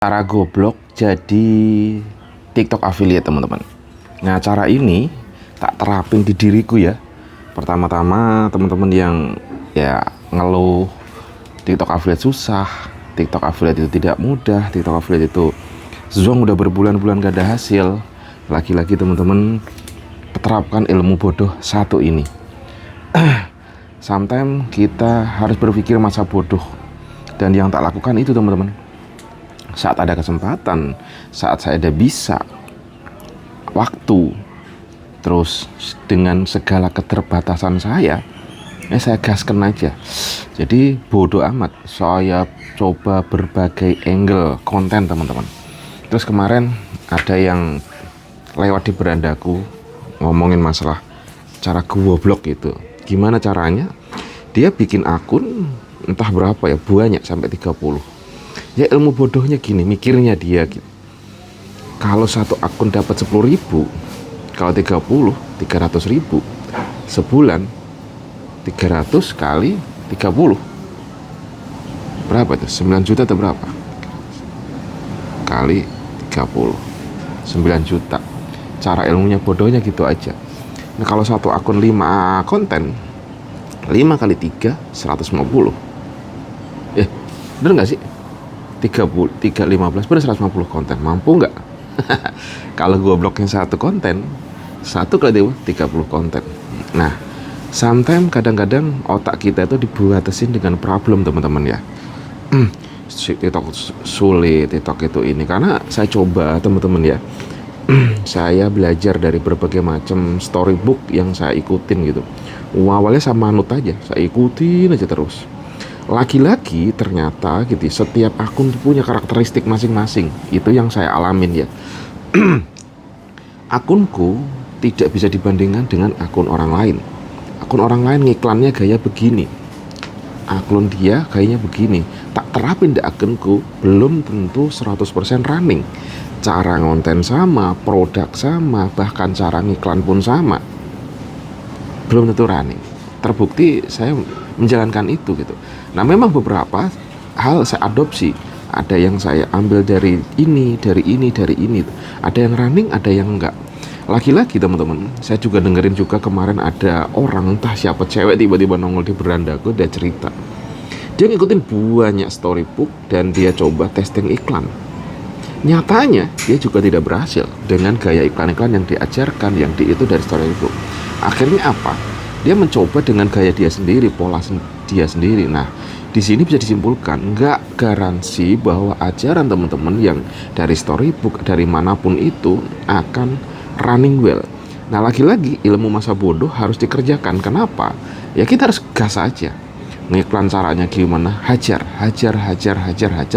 Cara goblok jadi TikTok affiliate, teman-teman. Nah, cara ini tak terapin di diriku ya. Pertama-tama teman-teman yang ya ngeluh TikTok affiliate susah, TikTok affiliate itu tidak mudah, TikTok affiliate itu zong udah berbulan-bulan gak ada hasil. Lagi-lagi teman-teman terapkan ilmu bodoh satu ini. Sometimes kita harus berpikir masa bodoh. Dan yang tak lakukan itu, teman-teman, saat ada kesempatan, saat saya ada bisa waktu, terus dengan segala keterbatasan saya gaskan aja. Jadi bodoh amat, saya coba berbagai angle konten, teman-teman. Terus kemarin ada yang lewat di berandaku ngomongin masalah cara goblok itu. Gimana caranya? Dia bikin akun entah berapa ya, banyak sampai 30. Ya ilmu bodohnya gini, mikirnya dia gitu. Kalau satu akun dapat 10.000, kalau 30, 300.000. Sebulan 300 kali 30. Berapa itu? 9 juta atau berapa? Kali 30. 9 juta. Cara ilmunya bodohnya gitu aja. Nah, kalau satu akun 5 konten, 5 kali 3, 150. Bener gak sih? 315 bener 150 konten. Mampu nggak? Kalau gue bloknya satu konten, satu kali 30 konten. Nah, sometimes kadang-kadang otak kita itu dibatasin dengan problem, teman-teman ya. TikTok sulit, TikTok itu ini. Karena saya coba, teman-teman ya. Saya belajar dari berbagai macam storybook yang saya ikutin gitu. Awalnya sama manut aja, saya ikutin aja terus. Lagi-lagi ternyata gitu, setiap akun punya karakteristik masing-masing. Itu yang saya alamin ya. Akunku tidak bisa dibandingkan dengan akun orang lain. Akun orang lain ngiklannya gaya begini, akun dia gayanya begini. Tak terapin di akunku, belum tentu 100% running. Cara ngonten sama, produk sama, bahkan cara ngiklan pun sama, belum tentu running. Terbukti saya menjalankan itu gitu. Nah, memang beberapa hal saya adopsi. Ada yang saya ambil dari ini, dari ini, dari ini. Ada yang running, ada yang enggak. Lagi-lagi teman-teman, saya juga dengerin juga kemarin ada orang, entah siapa, cewek tiba-tiba nongol di berandaku, dia cerita. Dia ngikutin banyak storybook dan dia coba testing iklan. Nyatanya dia juga tidak berhasil dengan gaya iklan-iklan yang diajarkan, yang itu dari storybook. Akhirnya apa? Dia mencoba dengan gaya dia sendiri, pola dia sendiri. Nah, di sini bisa disimpulkan, nggak garansi bahwa ajaran teman-teman yang dari storybook, dari manapun itu akan running well. Nah, lagi-lagi ilmu masa bodoh harus dikerjakan. Kenapa? Ya kita harus gas aja. Ngiklan caranya gimana? Hajar,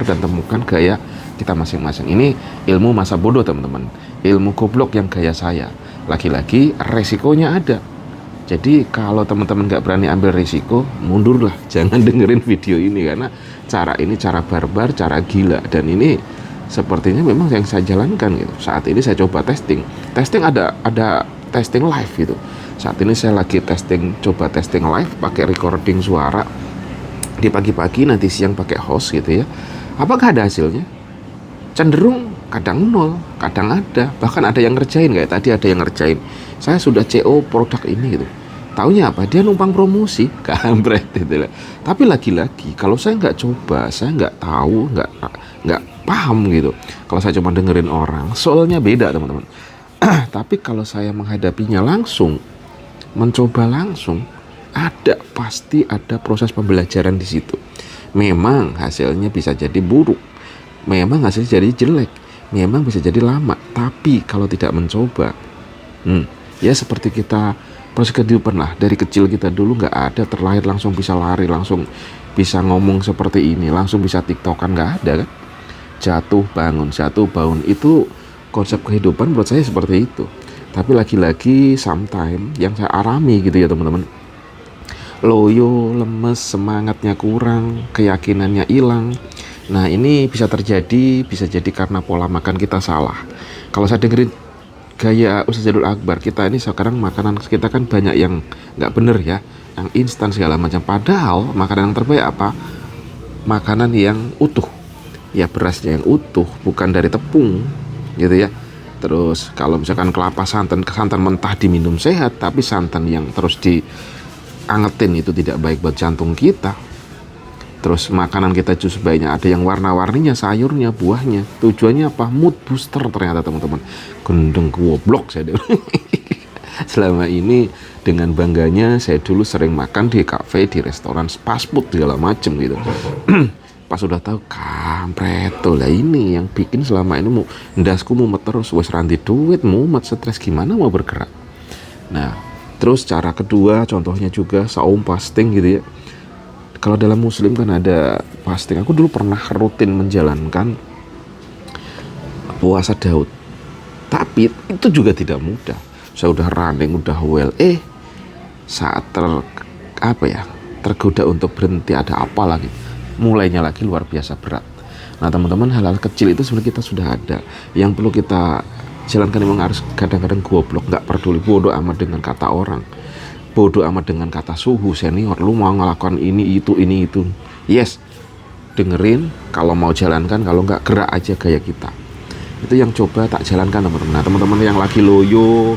dan temukan gaya kita masing-masing. Ini ilmu masa bodoh, teman-teman. Ilmu goblok yang gaya saya. Lagi-lagi resikonya ada. Jadi kalau teman-teman nggak berani ambil risiko, mundurlah, jangan dengerin video ini karena cara ini cara barbar, cara gila, dan ini sepertinya memang yang saya jalankan gitu. Saat ini saya coba testing ada testing live gitu. Saat ini saya lagi coba testing live pakai recording suara di pagi-pagi, nanti siang pakai host gitu ya. Apakah ada hasilnya? Cenderung kadang nol, kadang ada, bahkan ada yang ngerjain, kayak tadi ada yang ngerjain. Saya sudah CO produk ini gitu. Taunya apa? Dia numpang promosi, kampret gitu lah. Tapi lagi-lagi kalau saya nggak coba, saya nggak tahu, nggak paham gitu. Kalau saya cuma dengerin orang, soalnya beda, teman-teman. Tapi kalau saya menghadapinya langsung, mencoba langsung, pasti ada proses pembelajaran di situ. Memang hasilnya bisa jadi buruk, memang hasilnya jadi jelek, memang bisa jadi lama. Tapi kalau tidak mencoba, ya seperti kita proses kehidupan lah. Dari kecil kita dulu nggak ada terlahir langsung bisa lari, langsung bisa ngomong seperti ini, langsung bisa tiktokan, nggak ada kan. Jatuh bangun itu konsep kehidupan menurut saya seperti itu. Tapi lagi-lagi sometimes yang saya alami gitu ya, teman-teman, loyo, lemes, semangatnya kurang, keyakinannya hilang. Nah, ini bisa jadi karena pola makan kita salah. Kalau saya dengerin gaya Ustaz Jadul Akbar, kita ini sekarang makanan kita kan banyak yang nggak bener ya, yang instan segala macam. Padahal makanan yang terbaik apa? Makanan yang utuh, ya berasnya yang utuh, bukan dari tepung gitu ya. Terus kalau misalkan kelapa santan mentah diminum sehat, tapi santan yang terus diangetin itu tidak baik buat jantung kita. Terus makanan kita justru banyak ada yang warna-warninya, sayurnya, buahnya. Tujuannya apa? Mood booster ternyata teman-teman. Gendeng goblok saya dulu. Selama ini dengan bangganya saya dulu sering makan di kafe, di restoran, fast food segala macem gitu. Pas udah tahu kampret tuh lah, ini yang bikin selama ini ndasku mumet terus, wes ranti duit, mumet, stres, gimana mau bergerak. Nah, terus cara kedua contohnya juga saum fasting gitu ya. Kalau dalam muslim kan ada fasting. Aku dulu pernah rutin menjalankan puasa Daud. Tapi itu juga tidak mudah. Saya udah running, udah well. Saat tergoda untuk berhenti, ada apa lagi? Mulainya lagi luar biasa berat. Nah teman-teman, hal-hal kecil itu sebenarnya kita sudah ada. Yang perlu kita jalankan memang harus kadang-kadang goblok. Gak peduli, bodoh amat dengan kata orang. Bodoh amat dengan kata suhu, senior, lu mau ngelakukan ini itu. Yes, dengerin, kalau mau jalankan, kalau nggak gerak aja gaya kita. Itu yang coba tak jalankan teman-teman. Nah teman-teman yang lagi loyo,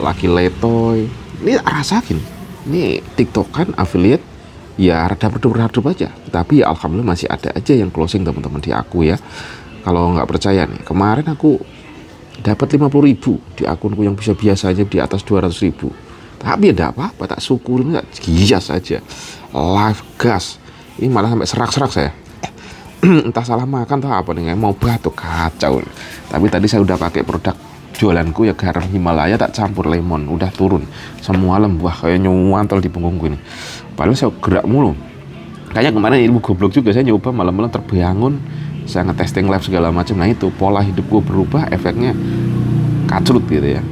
lagi letoy, ini rasakin. Ini tiktokan, affiliate, ya rada redup aja. Tapi ya alhamdulillah masih ada aja yang closing teman-teman di aku ya. Kalau nggak percaya nih, kemarin aku dapat 50.000 di akunku yang bisa biasa aja di atas 200.000. Tapi ya tidak apa-apa, tak syukurin, tak gias saja. Live gas. Ini malah sampai serak-serak saya. Entah salah makan atau apa nih, mau batuk, kacau. Tapi tadi saya udah pakai produk jualanku ya, garam Himalaya tak campur lemon, udah turun. Semua lembah kayak nyuantol di punggungku ini. Padahal saya gerak mulu. Kayaknya kemarin ilmu goblok juga, saya nyoba malam-malam terbangun, saya ngetesting lab segala macam. Nah itu pola hidup gue berubah, efeknya kacrut gitu ya.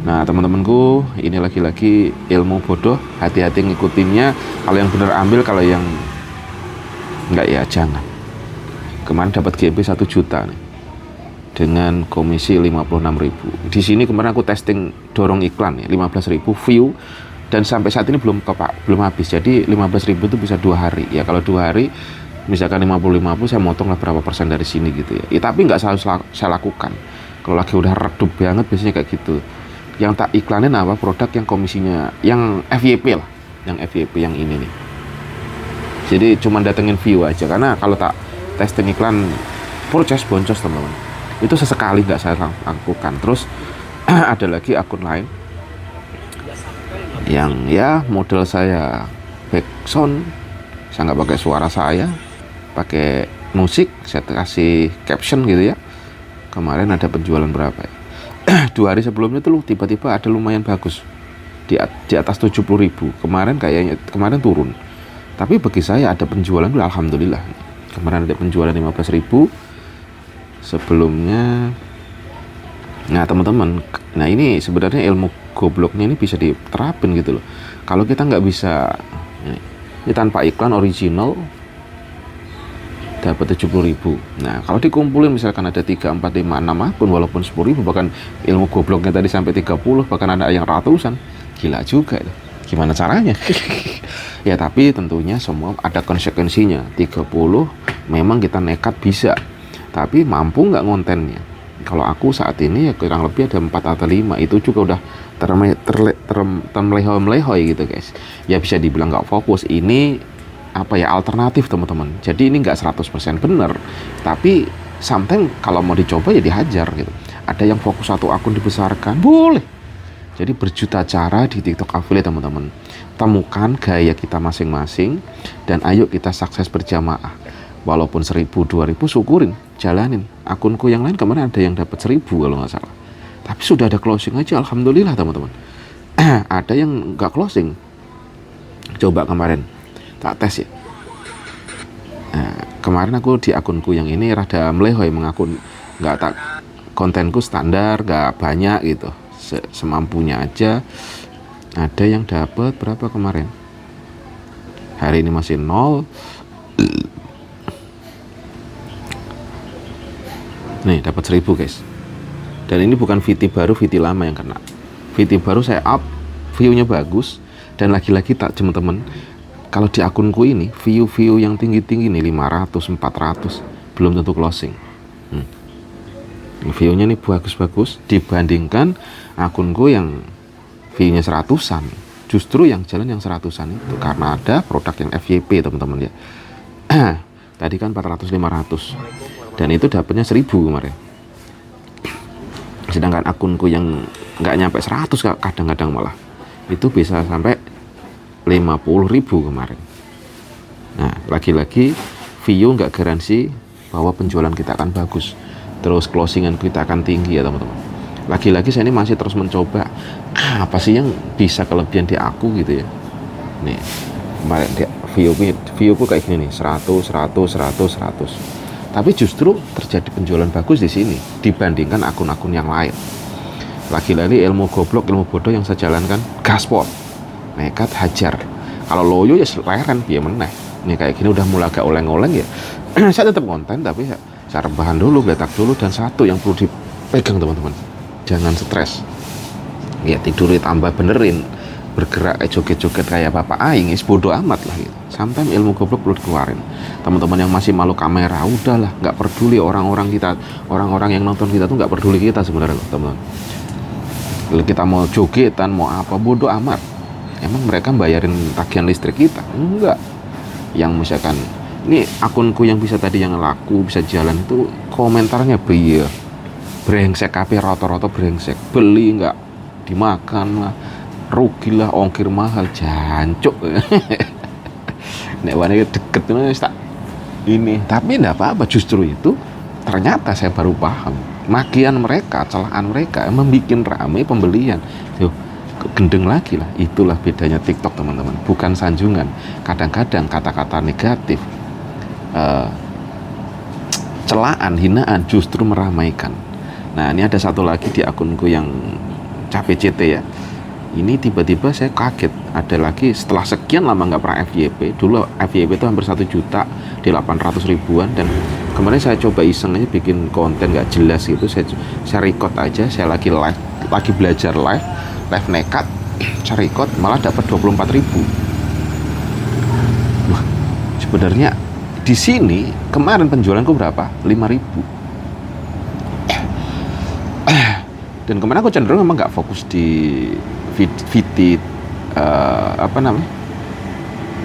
Nah teman-temanku, ini lagi-lagi ilmu bodoh, hati-hati ngikutinnya. Kalau yang bener ambil, kalau yang enggak ya jangan. Kemarin dapat GP 1 juta nih, dengan komisi 56.000. Di sini kemarin aku testing dorong iklan ya, 15.000 view, dan sampai saat ini belum habis. Jadi 15.000 itu bisa 2 hari ya. Kalau 2 hari misalkan 50 saya motong lah berapa persen dari sini gitu ya. Tapi nggak selalu saya lakukan. Kalau lagi udah redup banget biasanya kayak gitu. Yang tak iklanin apa, produk yang komisinya yang FYP lah, yang FYP yang ini nih. Jadi cuma datengin view aja, karena kalau tak testing iklan proses boncos teman-teman. Itu sesekali nggak saya lakukan. Terus ada lagi akun lain yang ya model saya backsound, saya nggak pakai suara saya, pakai musik, saya kasih caption gitu ya. Kemarin ada penjualan berapa ya? 2 hari sebelumnya tuh tiba-tiba ada lumayan bagus di atas 70.000. Kemarin turun. Tapi bagi saya ada penjualan dulu, alhamdulillah. Kemarin ada penjualan 15.000 sebelumnya. Nah teman-teman, nah ini sebenarnya ilmu gobloknya ini bisa diterapin gitu loh. Kalau kita nggak bisa ini tanpa iklan original dapat 70.000. Nah kalau dikumpulin misalkan ada 3, 4, 5, 6 akun, walaupun 10.000, bahkan ilmu gobloknya tadi sampai 30, bahkan ada yang ratusan, gila juga itu. Gimana caranya? Ya tapi tentunya semua ada konsekuensinya. 30 memang kita nekat bisa, tapi mampu nggak ngontennya. Kalau aku saat ini ya kurang lebih ada 4 atau 5, itu juga udah termelehoy gitu guys. Ya bisa dibilang nggak fokus. Ini apa ya, alternatif teman-teman. Jadi ini nggak 100% benar, tapi sometimes kalau mau dicoba ya dihajar gitu. Ada yang fokus satu akun dibesarkan, boleh. Jadi berjuta cara di TikTok affiliate teman-teman. Temukan gaya kita masing-masing dan ayo kita sukses berjamaah. Walaupun 1.000, 2.000 syukurin, jalanin. Akunku yang lain kemarin ada yang dapat 1.000 kalau nggak salah. Tapi sudah ada closing aja, alhamdulillah teman-teman. Ada yang nggak closing. Coba kemarin tak tes ya. Nah, kemarin aku di akunku yang ini rada melehoy, mengakun nggak tak, kontenku standar, nggak banyak gitu, semampunya aja. Ada yang dapat berapa kemarin? Hari ini masih 0. Nih dapat 1.000 guys. Dan ini bukan VT baru, VT lama yang kena. VT baru saya up, view-nya bagus, dan lagi-lagi tak teman-teman. Kalau di akunku ini, view yang tinggi-tinggi nih 500, 400, belum tentu closing. View-nya nih bagus-bagus dibandingkan akunku yang view-nya 100-an. Justru yang jalan yang 100-an itu karena ada produk yang FYP teman-teman ya. Tadi kan 400-500 dan itu dapatnya 1000 kemarin. Sedangkan akunku yang nggak nyampe 100 kadang-kadang malah itu bisa sampai 50.000 kemarin. Nah, lagi-lagi view nggak garansi bahwa penjualan kita akan bagus, terus closingan kita akan tinggi ya teman-teman. Lagi-lagi saya ini masih terus mencoba apa sih yang bisa kelebihan di aku gitu ya. Nih kemarin viewku kayak gini nih, 100. Tapi justru terjadi penjualan bagus di sini dibandingkan akun-akun yang lain. Lagi-lagi ilmu goblok, ilmu bodoh yang saya jalankan, gaspol, nekat hajar. Kalau loyo ya leren dia meneh. Nih kayak gini udah mulai agak oleng-oleng ya. Saya tetap konten tapi saya rebahan dulu, geletak dulu. Dan satu yang perlu dipegang teman-teman, jangan stres. Ya tidur tambah benerin, bergerak joget-joget kayak bapak aing, bodoh amat lah gitu. Sampai ilmu goblok perlu dikeluarin. Teman-teman yang masih malu kamera, udahlah, nggak peduli orang-orang yang nonton kita tuh nggak peduli kita sebenarnya teman-teman. Kita mau jogetan, mau apa, bodoh amat. Emang mereka bayarin tagihan listrik kita? Enggak. Yang misalkan ini akunku yang bisa tadi yang laku bisa jalan itu komentarnya brengsek kabeh, rata-rata brengsek, beli nggak dimakan lah, rugi lah, ongkir mahal, jancuk. Nek wane deket ini, tapi enggak apa-apa. Justru itu ternyata saya baru paham makian mereka, celaan mereka membuat rame pembelian. Gendeng lagi lah. Itulah bedanya TikTok teman-teman, bukan sanjungan. Kadang-kadang kata-kata negatif, celaan, hinaan justru meramaikan. Nah ini ada satu lagi di akunku yang CT ya. Ini tiba-tiba saya kaget, ada lagi setelah sekian lama nggak pernah FYP. Dulu FYP itu hampir 1 juta di 800 ribuan, dan kemarin saya coba iseng aja bikin konten nggak jelas gitu. Saya record aja, saya lagi live, lagi belajar live nekat, saya record malah dapat 24.000. Wah, sebenarnya di sini kemarin penjualanku berapa? 5.000. Dan kemarin aku cenderung memang nggak fokus di VT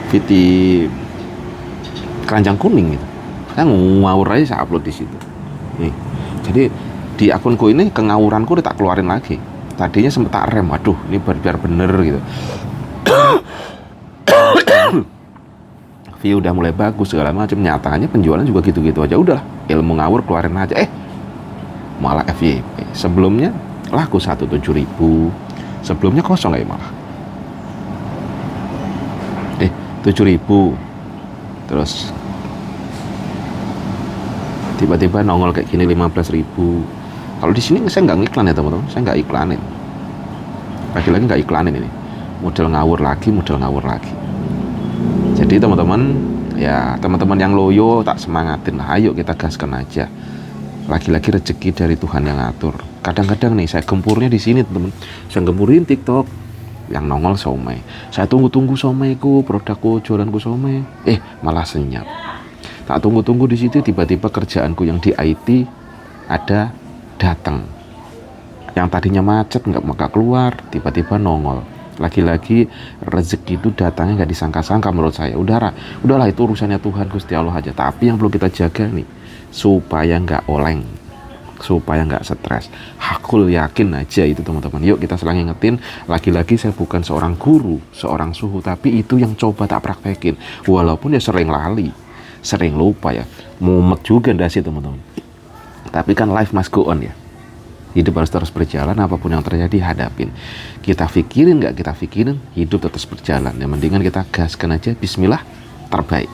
VT keranjang kuning gitu. Saya ngawur aja, saya upload di situ. Nih, jadi di akunku ini kengawuranku udah tak keluarin lagi. Tadinya sempat tak rem, aduh ini biar bener gitu. View udah mulai bagus segala macam, nyatanya penjualan juga gitu-gitu aja. Udah ilmu ngawur keluarin aja. Malah FYP. Sebelumnya laku 107.000, sebelumnya kosong ya malah 7.000, terus tiba-tiba nongol kayak gini 15.000. Kalau di sini saya nggak ngiklan ya teman-teman, saya nggak iklanin, lagi-lagi nggak iklanin. Ini model ngawur lagi. Jadi teman-teman ya, teman-teman yang loyo tak semangatin lah, ayo kita gaskan aja. Lagi-lagi rezeki dari Tuhan yang ngatur. Kadang-kadang nih saya gempurnya di sini teman-teman, saya gempurin TikTok yang nongol somai. Saya tunggu-tunggu somaiku, produkku, jualanku somai, malah senyap. Tak tunggu-tunggu di situ, tiba-tiba kerjaanku yang di IT ada datang. Yang tadinya macet nggak keluar, tiba-tiba nongol. Lagi-lagi rezeki itu datangnya nggak disangka-sangka menurut saya. Udahlah itu urusannya Tuhan Gusti Allah aja. Tapi yang perlu kita jaga nih, supaya nggak oleng, supaya nggak stres. Hakul yakin aja itu teman-teman. Yuk kita selalu ingetin, lagi-lagi saya bukan seorang guru, seorang suhu, tapi itu yang coba tak praktekin. Walaupun ya sering lali, sering lupa ya, mumet juga ndak sih teman-teman. Tapi kan life must go on ya. Hidup harus terus berjalan, apapun yang terjadi hadapin. Kita pikirin nggak kita pikirin, hidup terus berjalan. Yang mendingan kita gaskan aja, bismillah, terbaik.